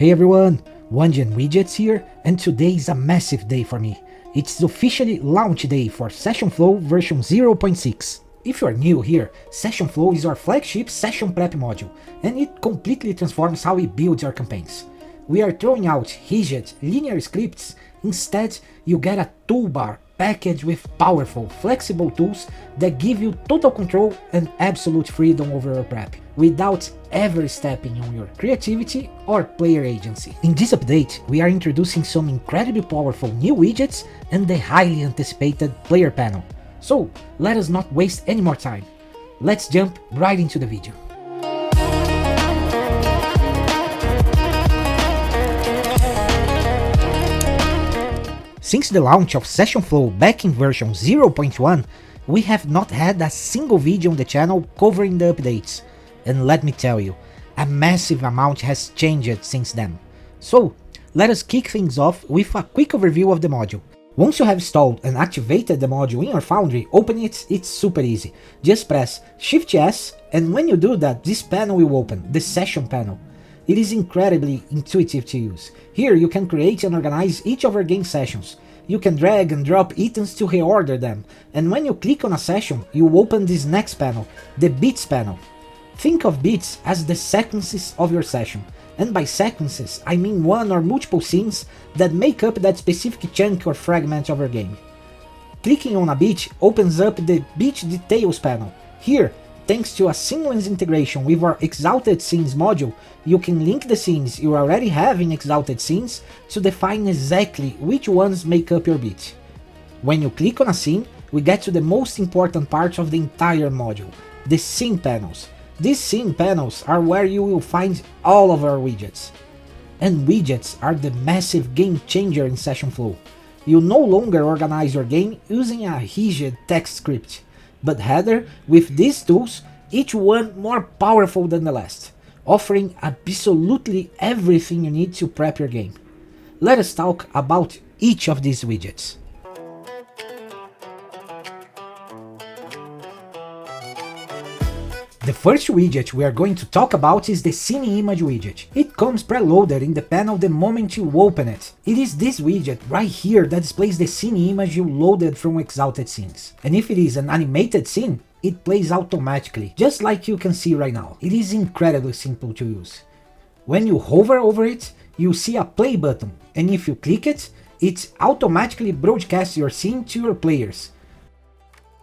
Hey everyone, Widgets here, and today is a massive day for me. It's officially launch day for Session Flow version 0.6. If you are new here, Session Flow is our flagship session prep module, and it completely transforms how we build our campaigns. We are throwing out rigid, linear scripts. Instead, you get a toolbar packaged with powerful, flexible tools that give you total control and absolute freedom over your prep, without ever stepping on your creativity or player agency. In this update, we are introducing some incredibly powerful new widgets and the highly anticipated player panel. So, let us not waste any more time. Let's jump right into the video. Since the launch of Session Flow back in version 0.1, we have not had a single video on the channel covering the updates. And let me tell you, a massive amount has changed since then. So, let us kick things off with a quick overview of the module. Once you have installed and activated the module in your Foundry, open it, it's super easy. Just press Shift-S, and when you do that, this panel will open, the Session panel. It is incredibly intuitive to use. Here you can create and organize each of your game sessions. You can drag and drop items to reorder them, and when you click on a session, you open this next panel, the Bits panel. Think of bits as the sequences of your session, and by sequences I mean one or multiple scenes that make up that specific chunk or fragment of your game. Clicking on a bit opens up the Bit Details panel. Here, thanks to a seamless integration with our Exalted Scenes module, you can link the scenes you already have in Exalted Scenes to define exactly which ones make up your bit. When you click on a scene, we get to the most important part of the entire module, the Scene panels. These scene panels are where you will find all of our widgets. And widgets are the massive game changer in Session Flow. You no longer organize your game using a rigid text script, but rather with these tools, each one more powerful than the last, offering absolutely everything you need to prep your game. Let us talk about each of these widgets. The first widget we are going to talk about is the Scene Image widget. It comes preloaded in the panel the moment you open it. It is this widget right here that displays the scene image you loaded from Exalted Scenes. And if it is an animated scene, it plays automatically, just like you can see right now. It is incredibly simple to use. When you hover over it, you see a play button, and if you click it, it automatically broadcasts your scene to your players.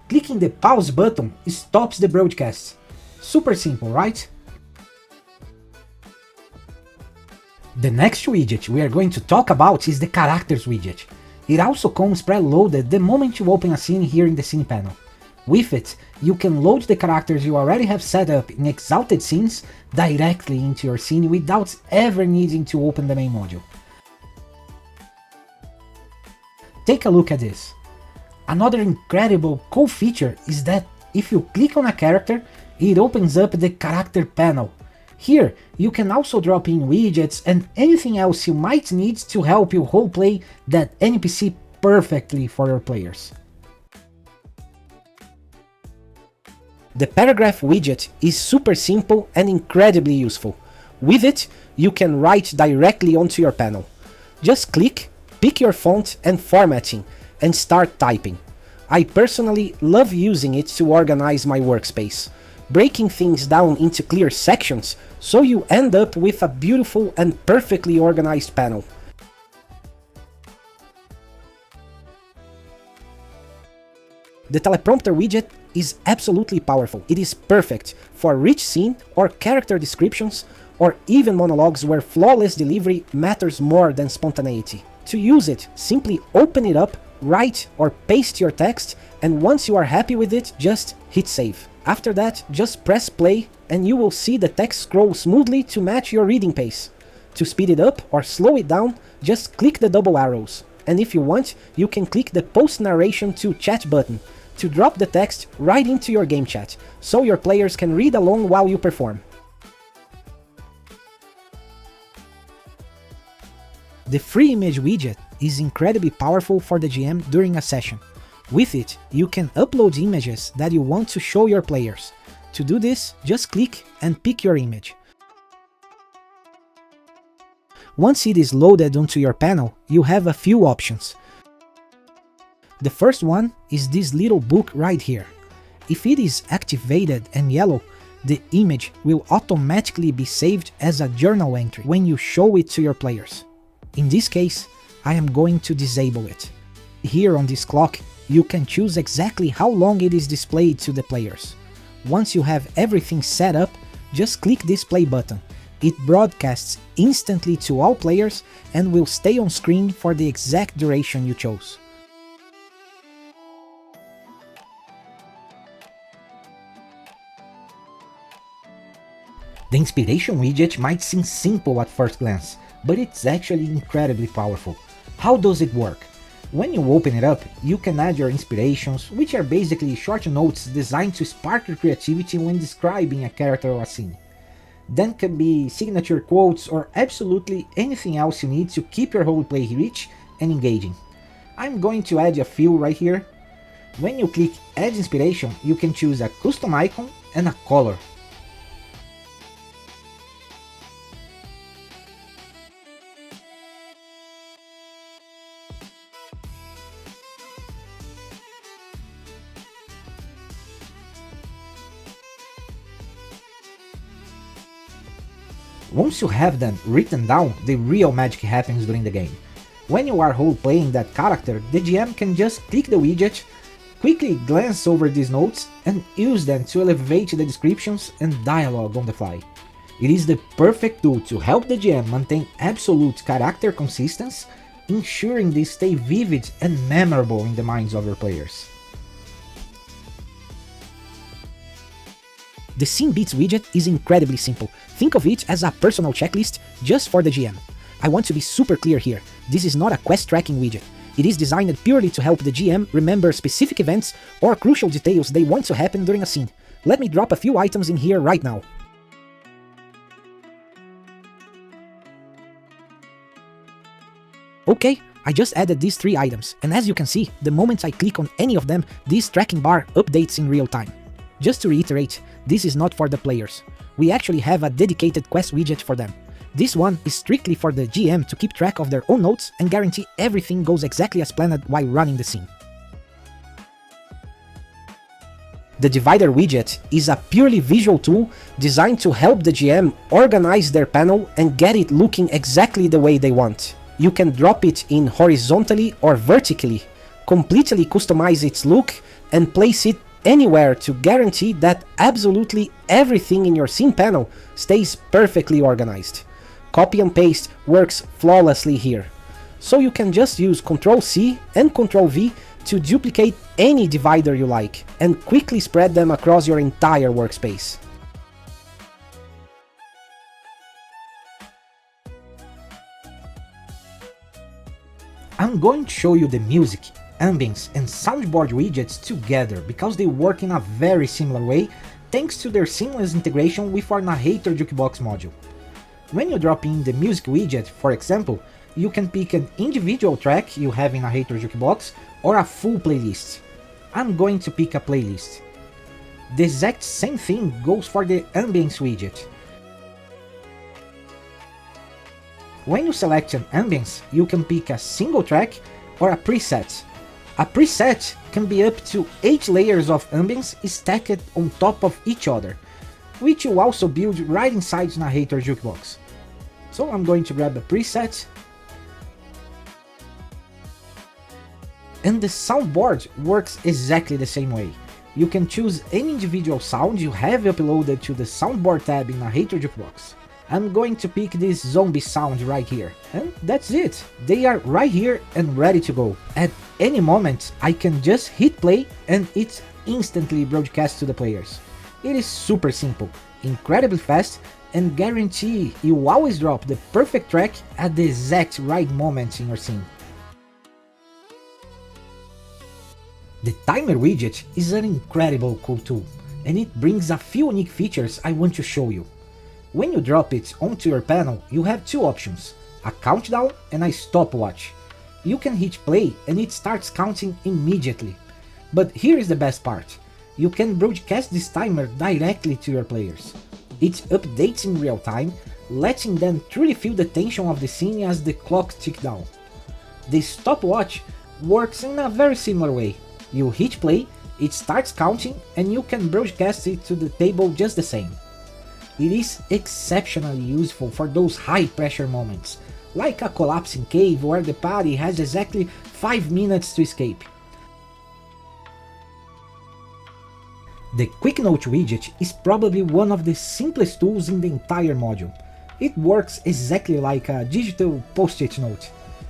Clicking the pause button stops the broadcast. Super simple, right? The next widget we are going to talk about is the Characters widget. It also comes preloaded the moment you open a scene here in the Scene panel. With it, you can load the characters you already have set up in Exalted Scenes directly into your scene without ever needing to open the main module. Take a look at this. Another incredible cool feature is that if you click on a character, it opens up the character panel. Here, you can also drop in widgets and anything else you might need to help you roleplay that NPC perfectly for your players. The Paragraph widget is super simple and incredibly useful. With it, you can write directly onto your panel. Just click, pick your font and formatting, and start typing. I personally love using it to organize my workspace, breaking things down into clear sections so you end up with a beautiful and perfectly organized panel. The Teleprompter widget is absolutely powerful. It is perfect for rich scene or character descriptions, or even monologues where flawless delivery matters more than spontaneity. To use it, simply open it up, write or paste your text, and once you are happy with it, just hit save. After that, just press play and you will see the text scroll smoothly to match your reading pace. To speed it up or slow it down, just click the double arrows. And if you want, you can click the post narration to chat button to drop the text right into your game chat, so your players can read along while you perform. The Free Image widget is incredibly powerful for the GM during a session. With it, you can upload images that you want to show your players. To do this, just click and pick your image. Once it is loaded onto your panel, you have a few options. The first one is this little book right here. If it is activated and yellow, the image will automatically be saved as a journal entry when you show it to your players. In this case, I am going to disable it. Here on this clock, you can choose exactly how long it is displayed to the players. Once you have everything set up, just click this play button. It broadcasts instantly to all players and will stay on screen for the exact duration you chose. The inspiration widget might seem simple at first glance, but it's actually incredibly powerful. How does it work? When you open it up, you can add your inspirations, which are basically short notes designed to spark your creativity when describing a character or a scene. Then can be signature quotes or absolutely anything else you need to keep your roleplay rich and engaging. I'm going to add a few right here. When you click Add Inspiration, you can choose a custom icon and a color. Once you have them written down, the real magic happens during the game. When you are role-playing that character, the GM can just click the widget, quickly glance over these notes, and use them to elevate the descriptions and dialogue on the fly. It is the perfect tool to help the GM maintain absolute character consistency, ensuring they stay vivid and memorable in the minds of your players. The Scene Beats widget is incredibly simple. Think of it as a personal checklist just for the GM. I want to be super clear here, this is not a quest tracking widget. It is designed purely to help the GM remember specific events or crucial details they want to happen during a scene. Let me drop a few items in here right now. Okay, I just added these 3 items, and as you can see, the moment I click on any of them, this tracking bar updates in real time. Just to reiterate, this is not for the players. We actually have a dedicated Quest widget for them. This one is strictly for the GM to keep track of their own notes and guarantee everything goes exactly as planned while running the scene. The Divider widget is a purely visual tool designed to help the GM organize their panel and get it looking exactly the way they want. You can drop it in horizontally or vertically, completely customize its look, and place it anywhere to guarantee that absolutely everything in your scene panel stays perfectly organized. Copy and paste works flawlessly here, so you can just use Ctrl+C and Ctrl+V to duplicate any divider you like, and quickly spread them across your entire workspace. I'm going to show you the music, Ambience and Soundboard widgets together because they work in a very similar way thanks to their seamless integration with our Narrator Jukebox module. When you drop in the music widget, for example, you can pick an individual track you have in Narrator Jukebox or a full playlist. I'm going to pick a playlist. The exact same thing goes for the Ambience widget. When you select an ambience, you can pick a single track or a preset. A preset can be up to 8 layers of ambience stacked on top of each other, which you also build right inside Narrator Jukebox. So I'm going to grab a preset. And the soundboard works exactly the same way. You can choose any individual sound you have uploaded to the soundboard tab in Narrator Jukebox. I'm going to pick this zombie sound right here, and that's it. They are right here and ready to go. At any moment, I can just hit play and it's instantly broadcast to the players. It is super simple, incredibly fast, and guarantee you always drop the perfect track at the exact right moment in your scene. The timer widget is an incredible cool tool, and it brings a few unique features I want to show you. When you drop it onto your panel, you have 2 options, a countdown and a stopwatch. You can hit play and it starts counting immediately. But here is the best part, you can broadcast this timer directly to your players. It updates in real time, letting them truly feel the tension of the scene as the clock ticks down. The stopwatch works in a very similar way. You hit play, it starts counting, and you can broadcast it to the table just the same. It is exceptionally useful for those high pressure moments, like a collapsing cave where the party has exactly 5 minutes to escape. The Quick Note widget is probably one of the simplest tools in the entire module. It works exactly like a digital post-it note.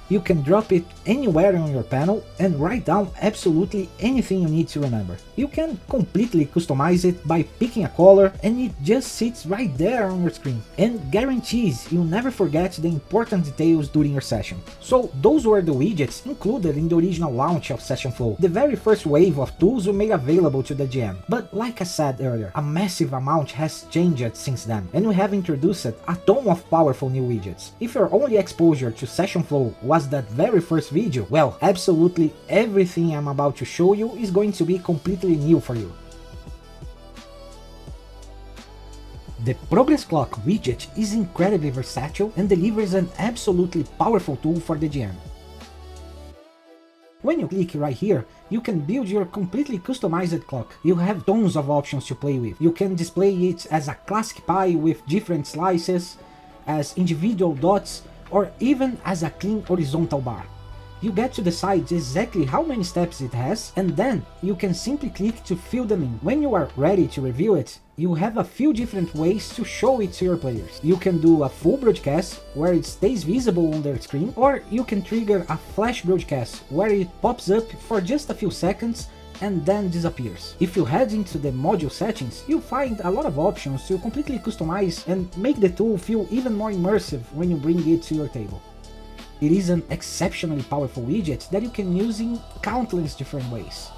You can drop it anywhere on your panel and write down absolutely anything you need to remember. You can completely customize it by picking a color and it just sits right there on your screen and guarantees you'll never forget the important details during your session. So those were the widgets included in the original launch of Session Flow, the very first wave of tools we made available to the GM. But like I said earlier, a massive amount has changed since then, and we have introduced a ton of powerful new widgets. If your only exposure to Session Flow was that very first video, well, absolutely everything I'm about to show you is going to be completely new for you. The Progress Clock widget is incredibly versatile and delivers an absolutely powerful tool for the GM. When you click right here, you can build your completely customized clock. You have tons of options to play with. You can display it as a classic pie with different slices, as individual dots, or even as a clean horizontal bar. You get to decide exactly how many steps it has, and then you can simply click to fill them in. When you are ready to review it, you have a few different ways to show it to your players. You can do a full broadcast, where it stays visible on their screen, or you can trigger a flash broadcast, where it pops up for just a few seconds and then disappears. If you head into the module settings, you'll find a lot of options to completely customize and make the tool feel even more immersive when you bring it to your table. It is an exceptionally powerful widget that you can use in countless different ways.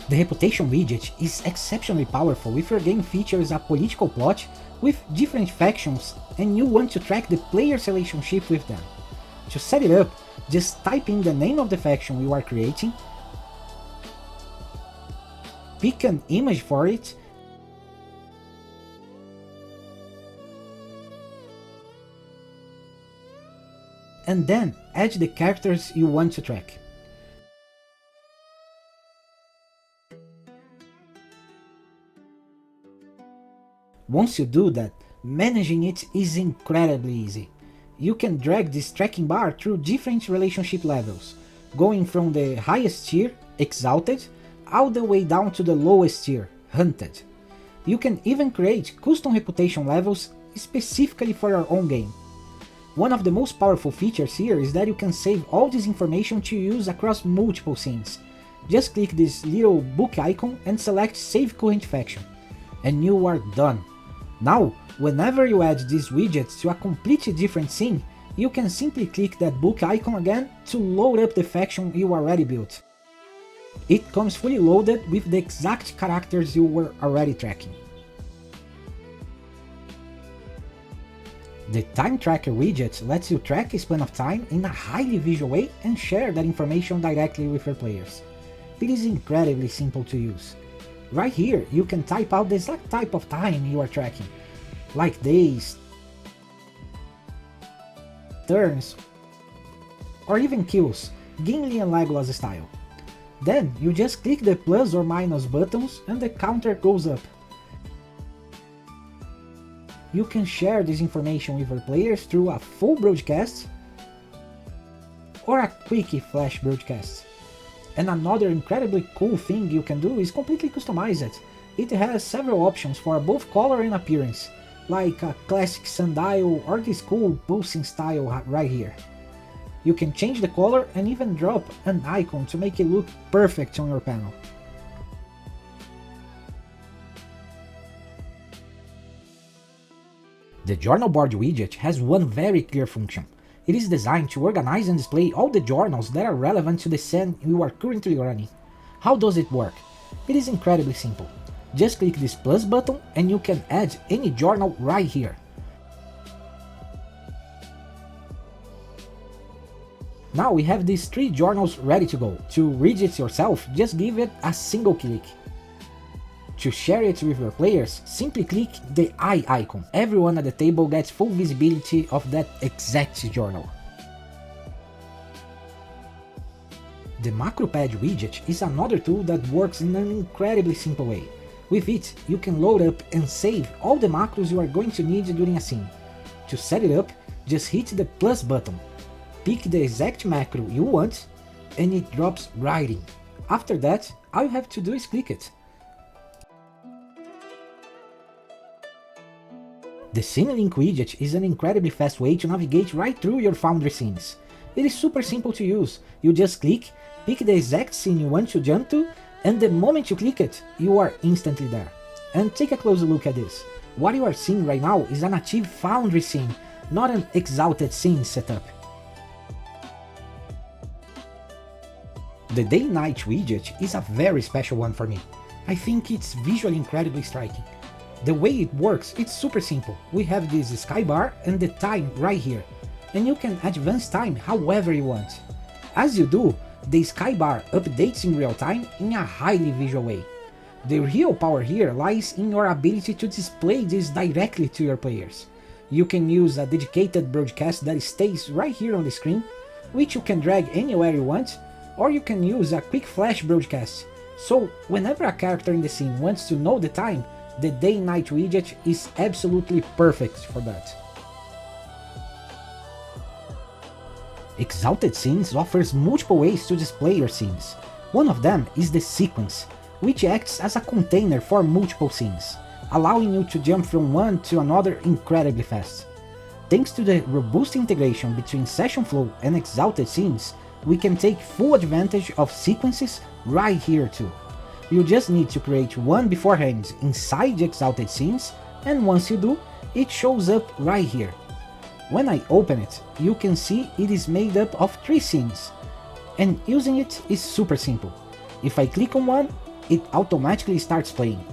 The Reputation widget is exceptionally powerful if your game features a political plot with different factions and you want to track the player's relationship with them. To set it up, just type in the name of the faction you are creating, pick an image for it, and then add the characters you want to track. Once you do that, managing it is incredibly easy. You can drag this tracking bar through different relationship levels, going from the highest tier, Exalted, all the way down to the lowest tier, Hunted. You can even create custom reputation levels specifically for your own game. One of the most powerful features here is that you can save all this information to use across multiple scenes. Just click this little book icon and select Save Current Faction, and you are done. Now, whenever you add these widgets to a completely different scene, you can simply click that book icon again to load up the faction you already built. It comes fully loaded with the exact characters you were already tracking. The Time Tracker widget lets you track a span of time in a highly visual way and share that information directly with your players. It is incredibly simple to use. Right here, you can type out the exact type of time you are tracking, like days, turns, or even kills, Gimli and Legolas style. Then you just click the plus or minus buttons and the counter goes up. You can share this information with your players through a full broadcast or a quick flash broadcast. And another incredibly cool thing you can do is completely customize it. It has several options for both color and appearance, like a classic sundial or this cool pulsing style right here. You can change the color and even drop an icon to make it look perfect on your panel. The Journal Board widget has one very clear function. It is designed to organize and display all the journals that are relevant to the scene you are currently running. How does it work? It is incredibly simple. Just click this plus button and you can add any journal right here. Now we have these 3 journals ready to go. To read it yourself, just give it a single click. To share it with your players, simply click the eye icon. Everyone at the table gets full visibility of that exact journal. The Macro Pad Widget is another tool that works in an incredibly simple way. With it, you can load up and save all the macros you are going to need during a scene. To set it up, just hit the plus button, pick the exact macro you want, and it drops right in. After that, all you have to do is click it. The Scene Link widget is an incredibly fast way to navigate right through your Foundry scenes. It is super simple to use. You just click, pick the exact scene you want to jump to, and the moment you click it, you are instantly there. And take a closer look at this. What you are seeing right now is a native Foundry scene, not an exalted scene setup. The Day-Night widget is a very special one for me. I think it's visually incredibly striking. The way it works, it's super simple. We have this sky bar and the time right here, and you can advance time however you want. As you do, the sky bar updates in real time in a highly visual way. The real power here lies in your ability to display this directly to your players. You can use a dedicated broadcast that stays right here on the screen, which you can drag anywhere you want, or you can use a quick flash broadcast. So whenever a character in the scene wants to know the time, the Day-Night widget is absolutely perfect for that. Exalted Scenes offers multiple ways to display your scenes. One of them is the sequence, which acts as a container for multiple scenes, allowing you to jump from one to another incredibly fast. Thanks to the robust integration between Session Flow and Exalted Scenes, we can take full advantage of sequences right here too. You just need to create one beforehand inside the Exalted Scenes, and once you do, it shows up right here. When I open it, you can see it is made up of 3 scenes, and using it is super simple. If I click on one, it automatically starts playing.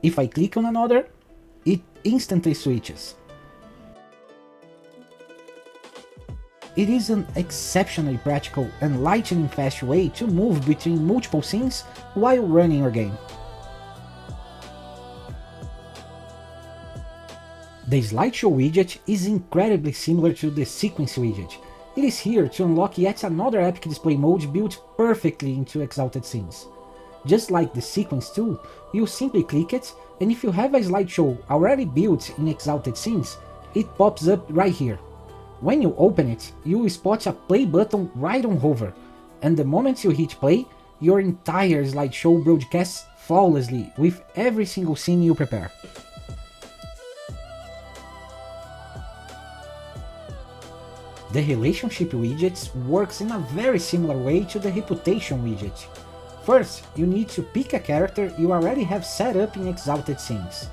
If I click on another, it instantly switches. It is an exceptionally practical and lightning fast way to move between multiple scenes while running your game. The Slideshow widget is incredibly similar to the Sequence widget. It is here to unlock yet another epic display mode built perfectly into Exalted Scenes. Just like the Sequence tool, you simply click it, and if you have a slideshow already built in Exalted Scenes, it pops up right here. When you open it, you will spot a play button right on hover, and the moment you hit play, your entire slideshow broadcasts flawlessly with every single scene you prepare. The Relationship widget works in a very similar way to the Reputation widget. First, you need to pick a character you already have set up in Exalted Scenes.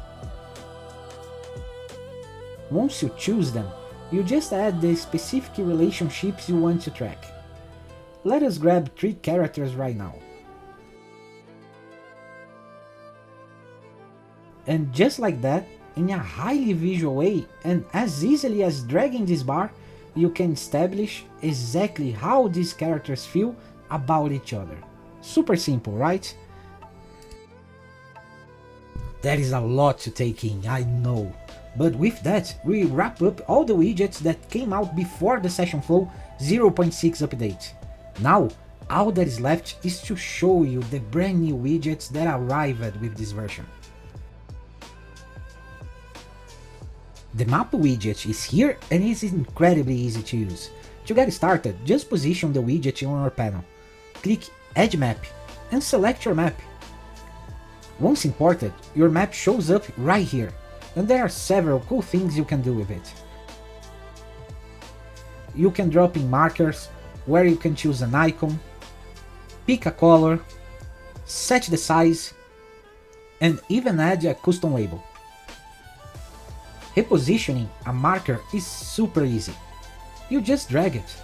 Once you choose them, you just add the specific relationships you want to track. Let us grab 3 characters right now. And just like that, in a highly visual way and as easily as dragging this bar, you can establish exactly how these characters feel about each other. Super simple, right? That is a lot to take in, I know. But with that, we wrap up all the widgets that came out before the Session Flow 0.6 update. Now, all that is left is to show you the brand new widgets that arrived with this version. The Map widget is here and is incredibly easy to use. To get started, just position the widget on your panel. Click Add Map and select your map. Once imported, your map shows up right here, and there are several cool things you can do with it. You can drop in markers, where you can choose an icon, pick a color, set the size, and even add a custom label. Repositioning a marker is super easy. You just drag it.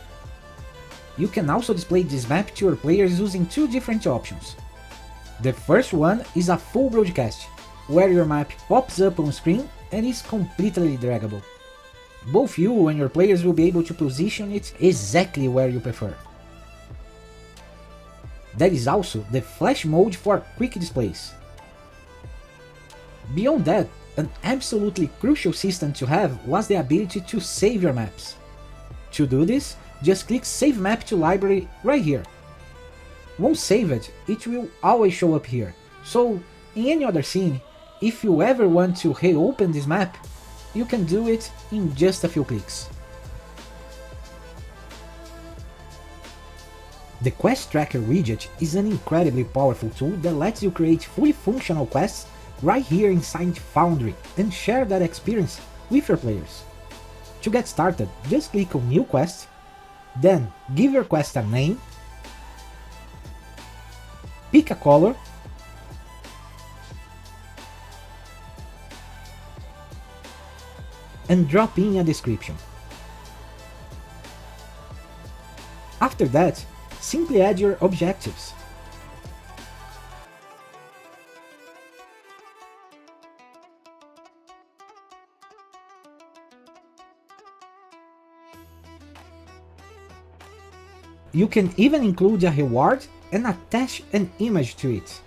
You can also display this map to your players using 2 different options. The first one is a full broadcast, where your map pops up on screen and is completely draggable. Both you and your players will be able to position it exactly where you prefer. There is also the flash mode for quick displays. Beyond that, an absolutely crucial system to have was the ability to save your maps. To do this, just click Save Map to Library right here. Once saved, it will always show up here, so in any other scene, if you ever want to reopen this map, you can do it in just a few clicks. The Quest Tracker widget is an incredibly powerful tool that lets you create fully functional quests right here inside Foundry and share that experience with your players. To get started, just click on New Quest, then give your quest a name, pick a color, and drop in a description. After that, simply add your objectives. You can even include a reward and attach an image to it.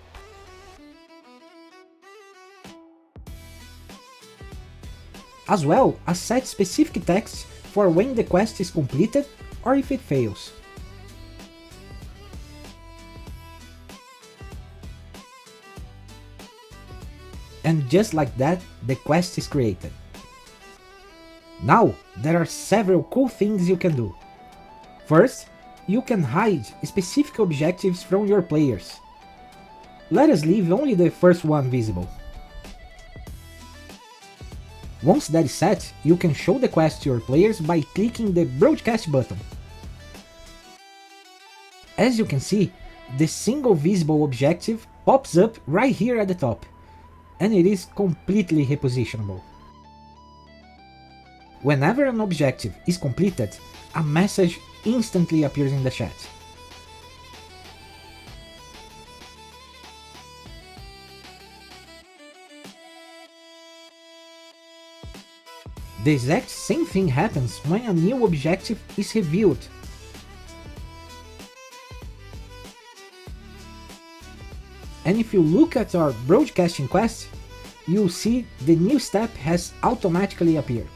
As well as set specific text for when the quest is completed or if it fails. And just like that, the quest is created. Now, there are several cool things you can do. First, you can hide specific objectives from your players. Let us leave only the first one visible. Once that is set, you can show the quest to your players by clicking the broadcast button. As you can see, the single visible objective pops up right here at the top, and it is completely repositionable. Whenever an objective is completed, a message instantly appears in the chat. The exact same thing happens when a new objective is revealed. And if you look at our broadcasting quest, you'll see the new step has automatically appeared.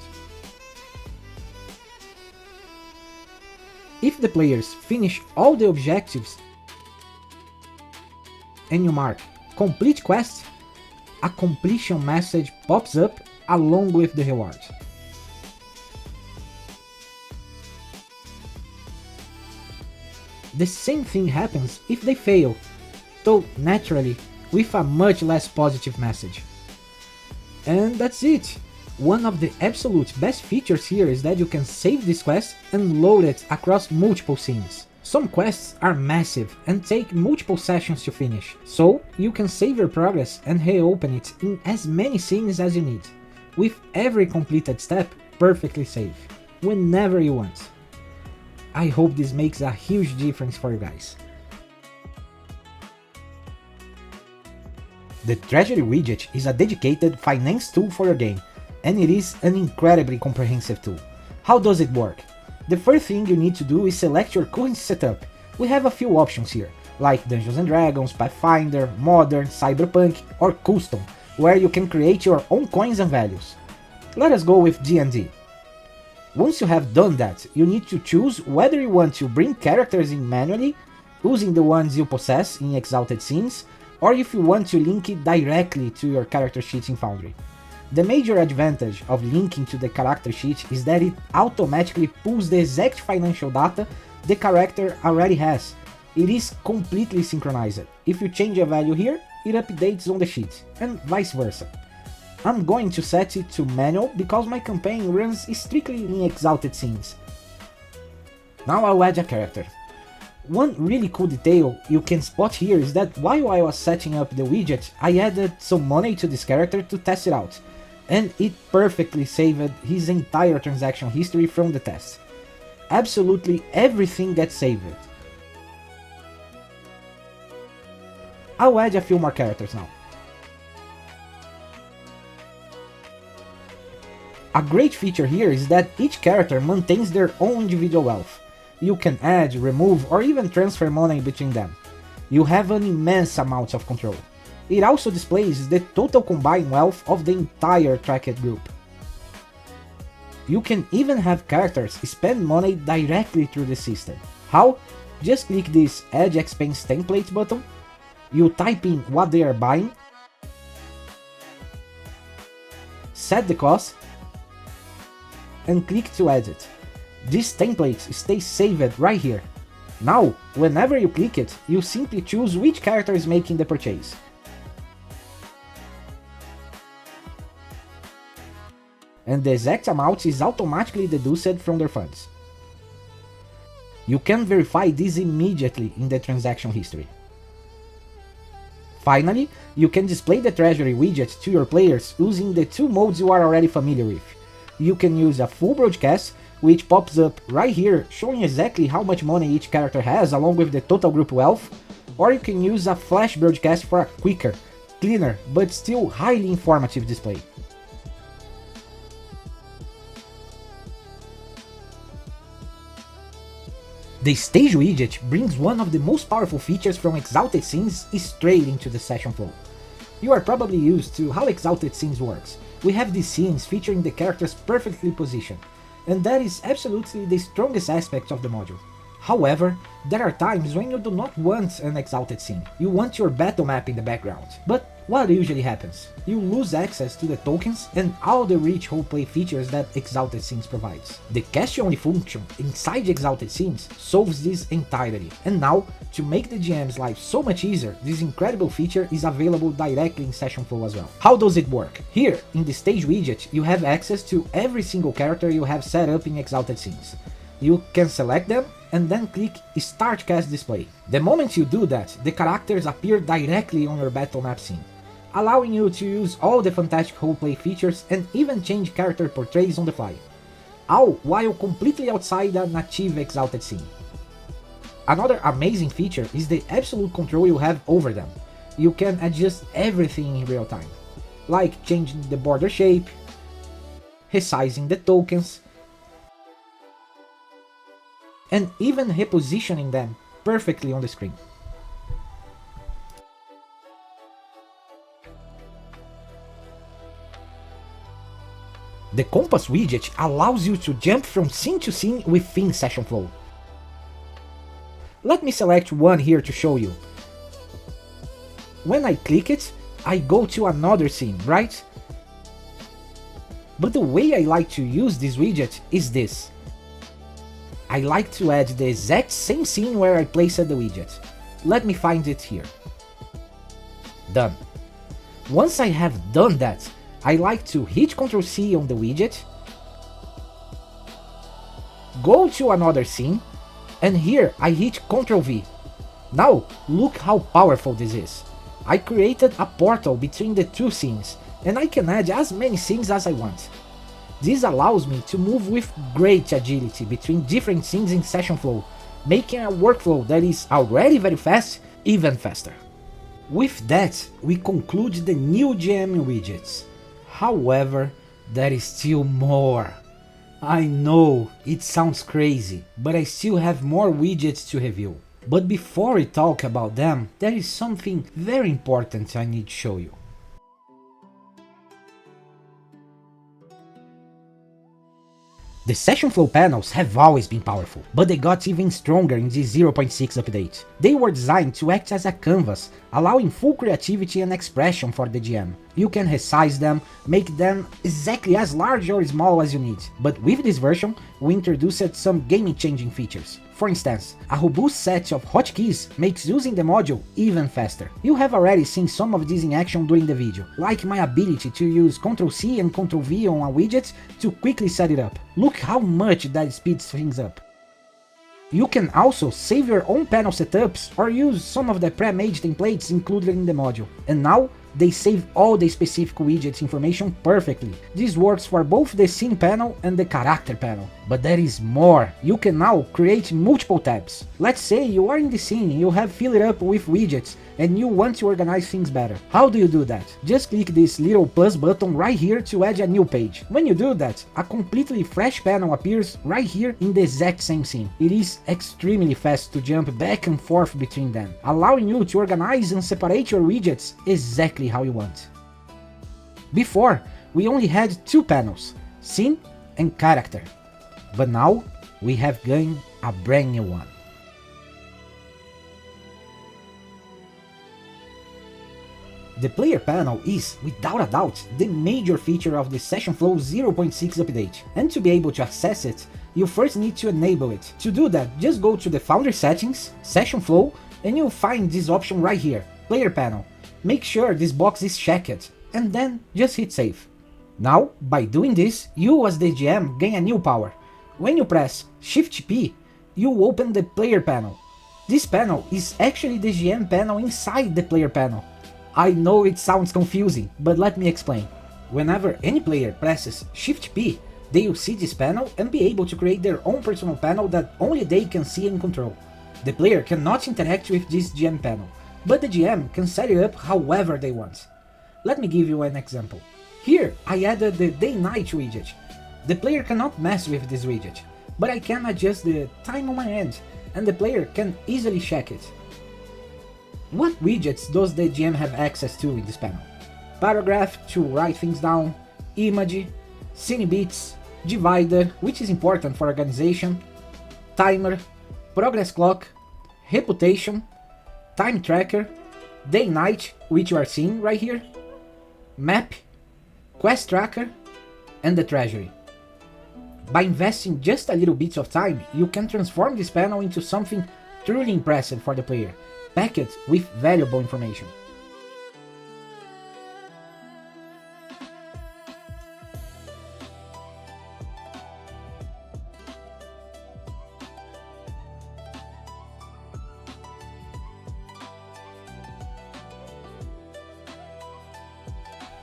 If the players finish all the objectives and you mark complete quest, a completion message pops up along with the reward. The same thing happens if they fail, though naturally with a much less positive message. And that's it! One of the absolute best features here is that you can save this quest and load it across multiple scenes. Some quests are massive and take multiple sessions to finish, so you can save your progress and reopen it in as many scenes as you need, with every completed step perfectly safe, whenever you want. I hope this makes a huge difference for you guys. The Treasury widget is a dedicated finance tool for your game, and it is an incredibly comprehensive tool. How does it work? The first thing you need to do is select your currency setup. We have a few options here, like Dungeons & Dragons, Pathfinder, Modern, Cyberpunk, or Custom, where you can create your own coins and values. Let us go with D&D. Once you have done that, you need to choose whether you want to bring characters in manually, using the ones you possess in exalted scenes, or if you want to link it directly to your character sheet in Foundry. The major advantage of linking to the character sheet is that it automatically pulls the exact financial data the character already has. It is completely synchronized. If you change a value here, it updates on the sheet, and vice versa. I'm going to set it to manual because my campaign runs strictly in exalted scenes. Now I'll add a character. One really cool detail you can spot here is that while I was setting up the widget, I added some money to this character to test it out, and it perfectly saved his entire transaction history from the test. Absolutely everything gets saved. I'll add a few more characters now. A great feature here is that each character maintains their own individual wealth. You can add, remove, or even transfer money between them. you have an immense amount of control. It also displays the total combined wealth of the entire tracked group. You can even have characters spend money directly through the system. How? Just click this Add Expense Templates button, you type in what they are buying, set the cost, and click to edit. These templates stay saved right here. Now, whenever you click it, you simply choose which character is making the purchase. And the exact amount is automatically deducted from their funds. You can verify this immediately in the transaction history. Finally, you can display the Treasury widget to your players using the two modes you are already familiar with. You can use a full broadcast, which pops up right here showing exactly how much money each character has along with the total group wealth, or you can use a flash broadcast for a quicker, cleaner, but still highly informative display. The Stage widget brings one of the most powerful features from Exalted Scenes straight into the session flow. You are probably used to how Exalted Scenes works. We have these scenes featuring the characters perfectly positioned, and that is absolutely the strongest aspect of the module. However, there are times when you do not want an Exalted Scene, you want your battle map in the background. But what usually happens? You lose access to the tokens and all the rich roleplay features that Exalted Scenes provides. The cast only function inside Exalted Scenes solves this entirely, and now, to make the GM's life so much easier, this incredible feature is available directly in Session Flow as well. How does it work? Here, in the Stage widget, you have access to every single character you have set up in Exalted Scenes. You can select them and then click Start Cast Display. The moment you do that, the characters appear directly on your battle map scene, allowing you to use all the fantastic roleplay features and even change character portraits on the fly, all while completely outside a native Exalted Scene. Another amazing feature is the absolute control you have over them. You can adjust everything in real time, like changing the border shape, resizing the tokens, and even repositioning them perfectly on the screen. The Compass widget allows you to jump from scene to scene within Session Flow. Let me select one here to show you. When I click it, I go to another scene, right? But the way I like to use this widget is this. I like to add the exact same scene where I placed the widget. Let me find it here. Done. Once I have done that, I like to hit Ctrl C on the widget, go to another scene, and here I hit Ctrl V. Now look how powerful this is. I created a portal between the two scenes, and I can add as many scenes as I want. This allows me to move with great agility between different scenes in Session Flow, making a workflow that is already very fast, even faster. With that, we conclude the new GM widgets. However, there is still more. I know, it sounds crazy, but I still have more widgets to review. But before we talk about them, there is something very important I need to show you. The Session Flow panels have always been powerful, but they got even stronger in the 0.6 update. They were designed to act as a canvas, allowing full creativity and expression for the GM. You can resize them, make them exactly as large or small as you need, but with this version, we introduced some game-changing features. For instance, a robust set of hotkeys makes using the module even faster. You have already seen some of this in action during the video, like my ability to use Ctrl C and Ctrl V on a widget to quickly set it up. Look how much that speeds things up. You can also save your own panel setups or use some of the pre-made templates included in the module. And now, they save all the specific widgets information perfectly. This works for both the scene panel and the character panel. But there is more. You can now create multiple tabs. Let's say you are in the scene, you have filled it up with widgets, and you want to organize things better. How do you do that? Just click this little plus button right here to add a new page. When you do that, a completely fresh panel appears right here in the exact same scene. It is extremely fast to jump back and forth between them, allowing you to organize and separate your widgets exactly how you want. Before, we only had two panels, scene and character, but now we have gained a brand new one. The player panel is, without a doubt, the major feature of the Session Flow 0.6 update, and to be able to access it, you first need to enable it. To do that, just go to the Foundry settings, Session Flow, and you'll find this option right here, Player Panel. Make sure this box is checked, and then just hit save. Now, by doing this, you as the GM gain a new power. When you press Shift P, you open the player panel. This panel is actually the GM panel inside the player panel. I know it sounds confusing, but let me explain. Whenever any player presses Shift P, they will see this panel and be able to create their own personal panel that only they can see and control. The player cannot interact with this GM panel, but the GM can set it up however they want. Let me give you an example. Here, I added the Day-Night widget. The player cannot mess with this widget, but I can adjust the time on my end, and the player can easily check it. What widgets does the GM have access to in this panel? Paragraph to write things down, image, scene beats, divider, which is important for organization, timer, progress clock, reputation, time tracker, day-night, which you are seeing right here, map, Quest Tracker, and the Treasury. By investing just a little bit of time, you can transform this panel into something truly impressive for the player, packed with valuable information.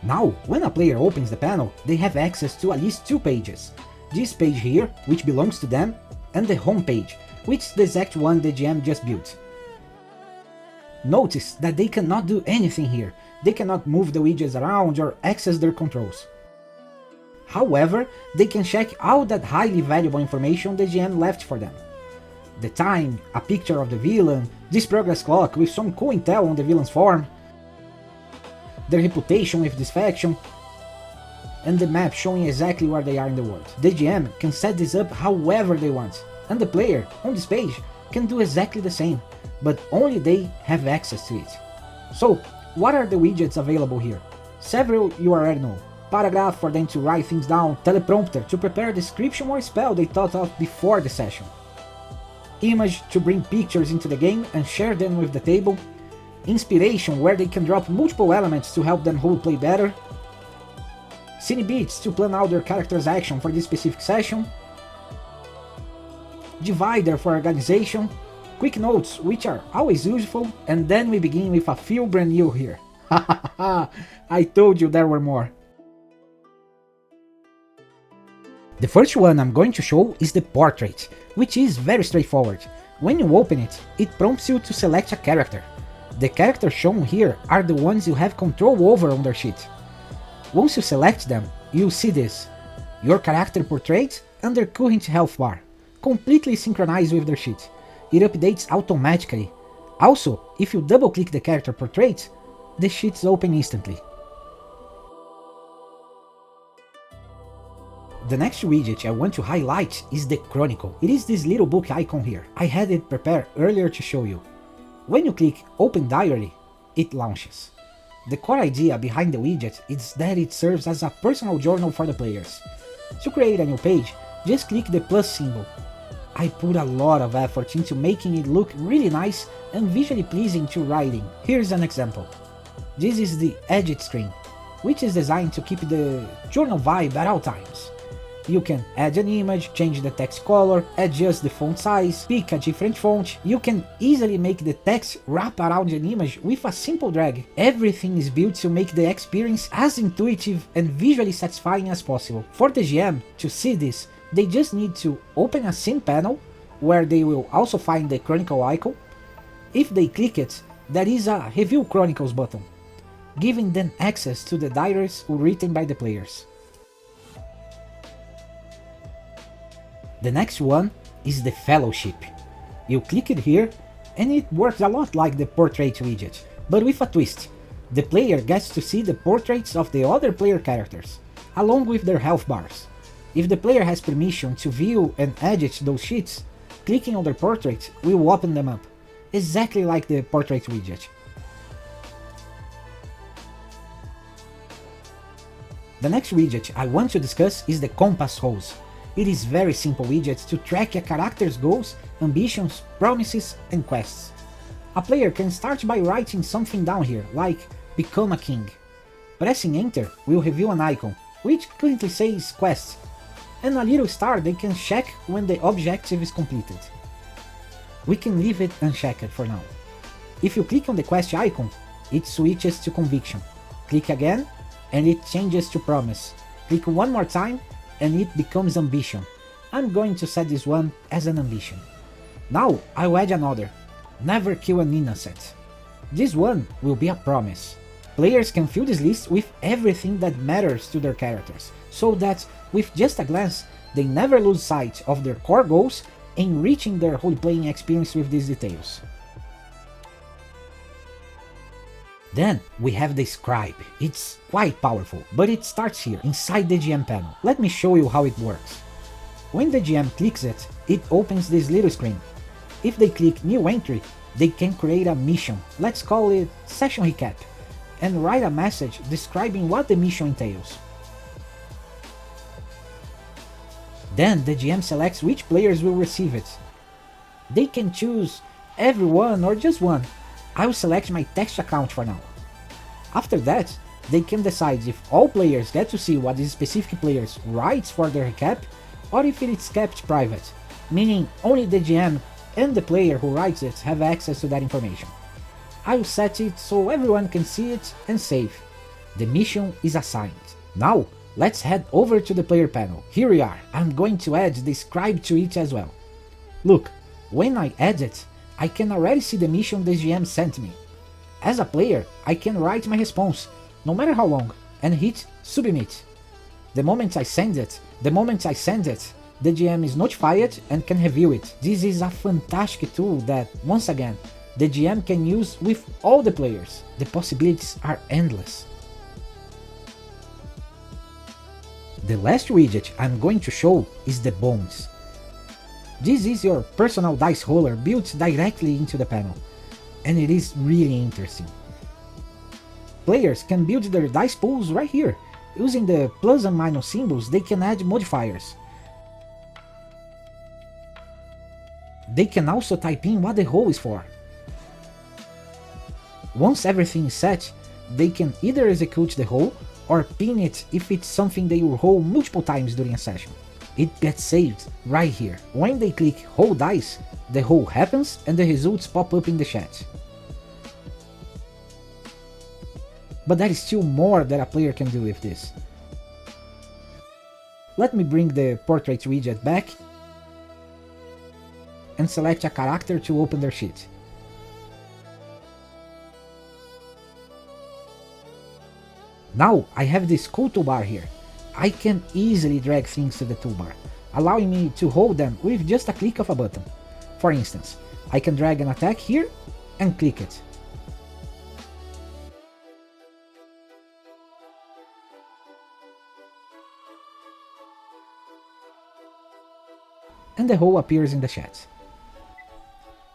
Now, when a player opens the panel, they have access to at least two pages. This page here, which belongs to them, and the home page, which is the exact one the GM just built. Notice that they cannot do anything here. They cannot move the widgets around or access their controls. However, they can check all that highly valuable information the GM left for them. The time, a picture of the villain, this progress clock with some cool intel on the villain's form, their reputation with this faction, and the map showing exactly where they are in the world. The GM can set this up however they want, and the player, on this page, can do exactly the same, but only they have access to it. So, what are the widgets available here? Several you already know. Paragraph for them to write things down, teleprompter to prepare a description or spell they thought of before the session, image to bring pictures into the game and share them with the table, inspiration where they can drop multiple elements to help them roleplay better, scene beats to plan out their character's action for this specific session, divider for organization, quick notes which are always useful, and then we begin with a few brand new here. Hahaha, I told you there were more. The first one I'm going to show is the Portrait, which is very straightforward. When you open it, it prompts you to select a character. The characters shown here are the ones you have control over on their sheet. Once you select them, you'll see this, your character portrait and their current health bar, completely synchronized with their sheet. It updates automatically. Also, if you double click the character portrait, the sheets open instantly. The next widget I want to highlight is the Chronicle. It is this little book icon here. I had it prepared earlier to show you. When you click Open Diary, it launches. The core idea behind the widget is that it serves as a personal journal for the players. To create a new page, just click the plus symbol. I put a lot of effort into making it look really nice and visually pleasing to writing. Here's an example. This is the edit screen, which is designed to keep the journal vibe at all times. You can add an image, change the text color, adjust the font size, pick a different font. You can easily make the text wrap around an image with a simple drag. Everything is built to make the experience as intuitive and visually satisfying as possible. For the GM to see this, they just need to open a scene panel, where they will also find the Chronicle icon. If they click it, there is a Review Chronicles button, giving them access to the diaries written by the players. The next one is the Fellowship. You click it here and it works a lot like the Portrait Widget, but with a twist. The player gets to see the portraits of the other player characters, along with their health bars. If the player has permission to view and edit those sheets, clicking on their portrait will open them up, exactly like the Portrait Widget. The next widget I want to discuss is the Compass Hose. It is very simple widget to track a character's goals, ambitions, promises, and quests. A player can start by writing something down here, like become a king. Pressing enter will reveal an icon, which currently says quest, and a little star they can check when the objective is completed. We can leave it unchecked for now. If you click on the quest icon, it switches to conviction. Click again, and it changes to promise. Click one more time, and it becomes ambition. I'm going to set this one as an ambition. Now I'll add another. Never kill an innocent. This one will be a promise. Players can fill this list with everything that matters to their characters, so that with just a glance, they never lose sight of their core goals, enriching their whole playing experience with these details. Then we have the Scribe. It's quite powerful, but it starts here, inside the GM panel. Let me show you how it works. When the GM clicks it, it opens this little screen. If they click New Entry, they can create a mission, let's call it Session Recap, and write a message describing what the mission entails. Then the GM selects which players will receive it. They can choose everyone or just one. I will select my text account for now. After that, they can decide if all players get to see what this specific player writes for their recap, or if it is kept private, meaning only the GM and the player who writes it have access to that information. I will set it so everyone can see it and save. The mission is assigned. Now, let's head over to the player panel. Here we are. I'm going to add the Scribe to it as well. Look, when I add it, I can already see the mission the GM sent me. As a player, I can write my response, no matter how long, and hit Submit. The moment I send it, the GM is notified and can review it. This is a fantastic tool that, once again, the GM can use with all the players. The possibilities are endless. The last widget I'm going to show is the Bones. This is your personal dice roller built directly into the panel, and it is really interesting. Players can build their dice pools right here. Using the plus and minus symbols, they can add modifiers. They can also type in what the roll is for. Once everything is set, they can either execute the roll or pin it if it's something they will roll multiple times during a session. It gets saved right here. When they click roll dice, the roll happens and the results pop up in the chat. But there is still more that a player can do with this. Let me bring the Portrait Widget back and select a character to open their sheet. Now I have this cool toolbar here. I can easily drag things to the toolbar, allowing me to hold them with just a click of a button. For instance, I can drag an attack here and click it. And the roll appears in the chat.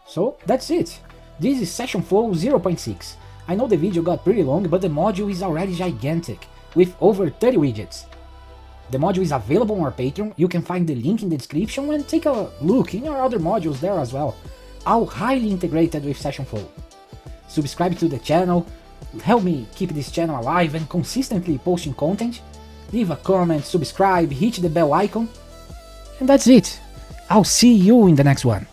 So that's it. This is Session Flow 0.6. I know the video got pretty long, but the module is already gigantic, with over 30 widgets. The module is available on our Patreon. You can find the link in the description and take a look in our other modules there as well, all highly integrated with Session Flow. Subscribe to the channel, help me keep this channel alive and consistently posting content. Leave a comment, subscribe, hit the bell icon, and that's it. I'll see you in the next one.